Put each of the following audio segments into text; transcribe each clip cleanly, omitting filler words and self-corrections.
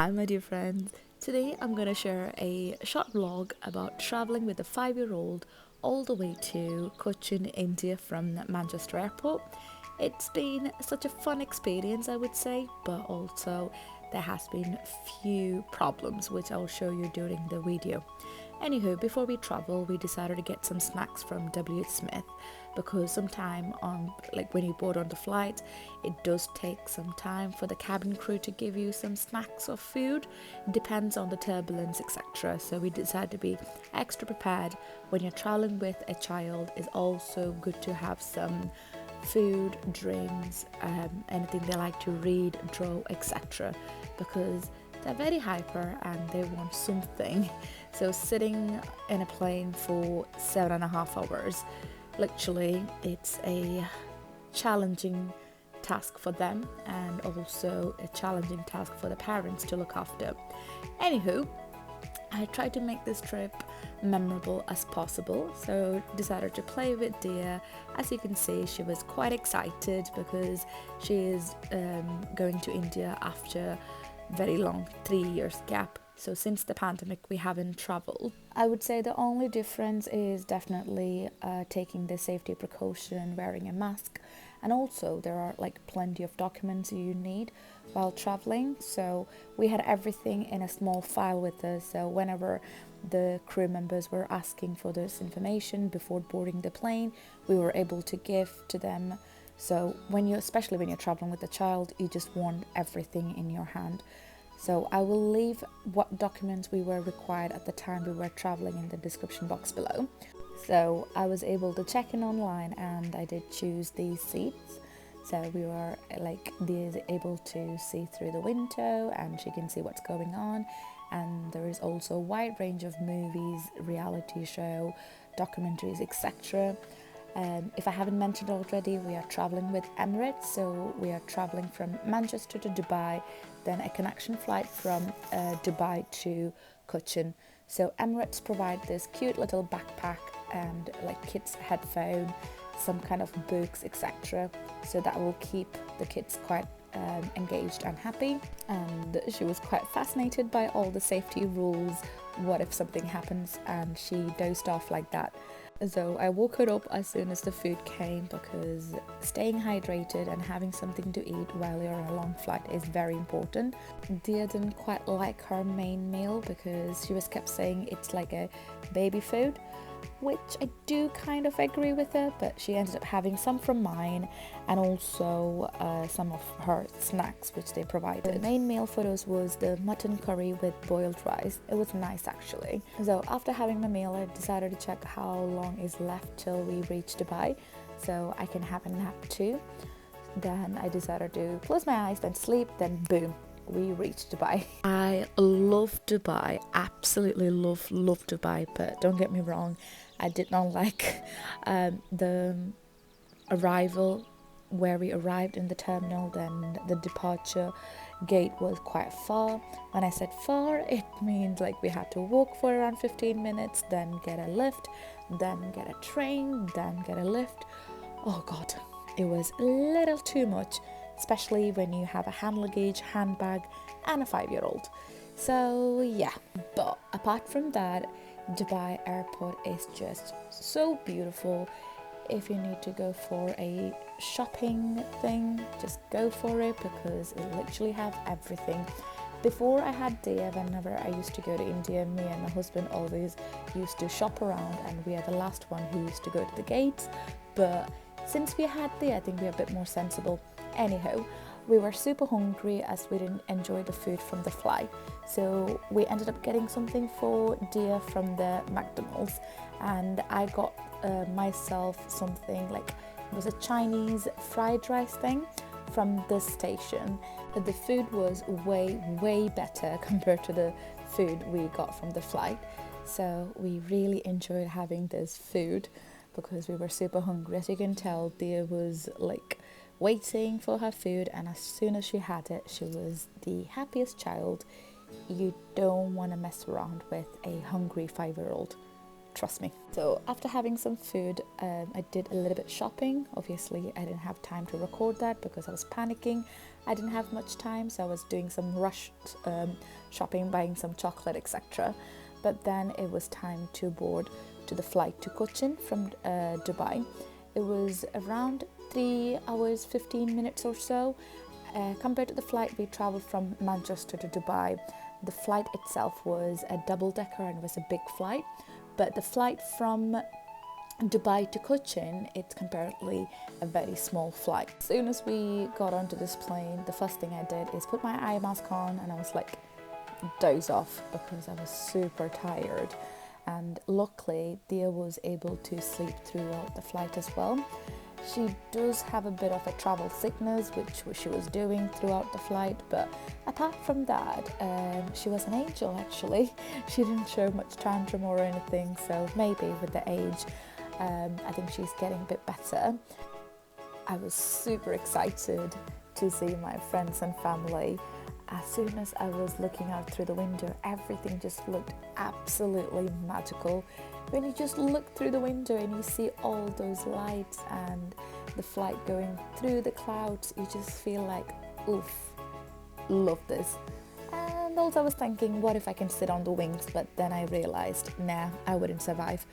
Hi, my dear friends. Today I'm going to share a short vlog about traveling with a 5-year-old all the way to Cochin, India from Manchester Airport. It's been such a fun experience, I would say, but also there has been few problems which I'll show you during the video. Anywho, before we travel, we decided to get some snacks from W. Smith because sometime on when you board on the flight, it does take some time for the cabin crew to give you some snacks or food. It depends on the turbulence, etc. So we decided to be extra prepared. When you're traveling with a child, it's also good to have some food, drinks, anything they like to read, draw, etc. because they're very hyper and they want something. So sitting in a plane for 7.5 hours, literally it's a challenging task for them and also a challenging task for the parents to look after. Anywho, I tried to make this trip memorable as possible, so decided to play with Dia. As you can see, she was quite excited because she is going to India after very long 3 years gap. So since the pandemic we haven't traveled. I would say the only difference is definitely taking the safety precaution, wearing a mask, and also there are plenty of documents you need while traveling. So we had everything in a small file with us, so whenever the crew members were asking for this information before boarding the plane, we were able to give to them. So especially when you're traveling with a child, you just want everything in your hand. So I will leave what documents we were required at the time we were traveling in the description box below. So I was able to check in online and I did choose these seats. So we were able to see through the window and she can see what's going on. And there is also a wide range of movies, reality show, documentaries, etc. If I haven't mentioned already, we are traveling with Emirates, so we are traveling from Manchester to Dubai, then a connection flight from Dubai to Cochin. So Emirates provide this cute little backpack and kids headphone, some kind of books, etc. So that will keep the kids quite engaged and happy. And she was quite fascinated by all the safety rules. What if something happens? And she dozed off like that. So I woke her up as soon as the food came because staying hydrated and having something to eat while you're on a long flight is very important. Dia didn't quite like her main meal because she was kept saying it's like a baby food, which I do kind of agree with her, but she ended up having some from mine and also some of her snacks which they provided. The main meal for us was the mutton curry with boiled rice. It was nice actually. So after having my meal, I decided to check how long is left till we reach Dubai so I can have a nap too. Then I decided to close my eyes, then sleep, then boom, we reached Dubai. I love Dubai, absolutely love Dubai, but don't get me wrong, I did not like the arrival where we arrived in the terminal. Then the departure gate was quite far. When I said far, it means we had to walk for around 15 minutes, then get a lift, then get a train, then get a lift. Oh god, it was a little too much, especially when you have a hand luggage, handbag and a 5-year-old. So yeah, but apart from that, Dubai airport is just so beautiful. If you need to go for a shopping thing, just go for it because it literally have everything. Before I had Dia, whenever I used to go to India, me and my husband always used to shop around and we are the last one who used to go to the gates. But since we had Dia, I think we're a bit more sensible. Anyhow, we were super hungry as we didn't enjoy the food from the flight. So we ended up getting something for Dia from the McDonald's and I got myself something it was a Chinese fried rice thing from this station. But the food was way better compared to the food we got from the flight. So we really enjoyed having this food because we were super hungry. As you can tell, Dia was waiting for her food, and as soon as she had it, she was the happiest child. You don't want to mess around with a hungry 5-year-old, trust me. So after having some food, I did a little bit shopping. Obviously I didn't have time to record that because I was panicking. I didn't have much time, so I was doing some rushed shopping, buying some chocolate, etc. But then it was time to board to the flight to Cochin from Dubai. It was around 3 hours 15 minutes or so. Compared to the flight we travelled from Manchester to Dubai, the flight itself was a double-decker and was a big flight, but the flight from Dubai to Cochin, it's comparatively a very small flight. As soon as we got onto this plane, the first thing I did is put my eye mask on, and I was like doze off because I was super tired. And luckily Dia was able to sleep throughout the flight as well. She does have a bit of a travel sickness, which she was doing throughout the flight, but apart from that, she was an angel actually. She didn't show much tantrum or anything, so maybe with the age, I think she's getting a bit better. I was super excited to see my friends and family. As soon as I was looking out through the window, everything just looked absolutely magical. When you just look through the window and you see all those lights and the flight going through the clouds, you just feel like, oof, love this. And also I was thinking, what if I can sit on the wings? But then I realized, nah, I wouldn't survive.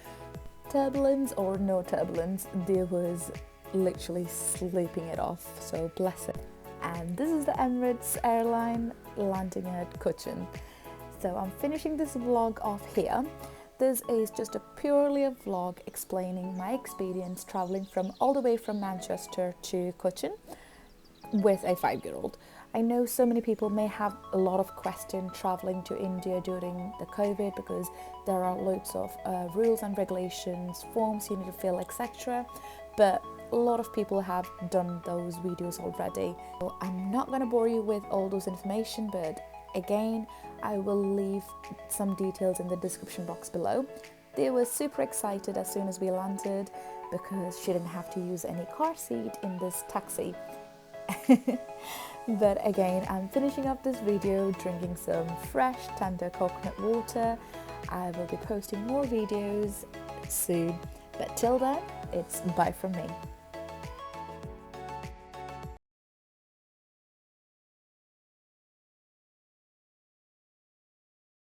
Turbulence or no turbulence, there was literally sleeping it off, so bless it. And this is the Emirates airline landing at Cochin. So I'm finishing this vlog off here. This is just purely a vlog explaining my experience traveling from all the way from Manchester to Cochin with a 5-year-old. I know so many people may have a lot of questions traveling to India during the COVID because there are loads of rules and regulations, forms you need to fill, etc. But a lot of people have done those videos already. So I'm not going to bore you with all those information, but again, I will leave some details in the description box below. They were super excited as soon as we landed because she didn't have to use any car seat in this taxi. But again, I'm finishing up this video drinking some fresh tender coconut water. I will be posting more videos soon, but till then, it's bye from me.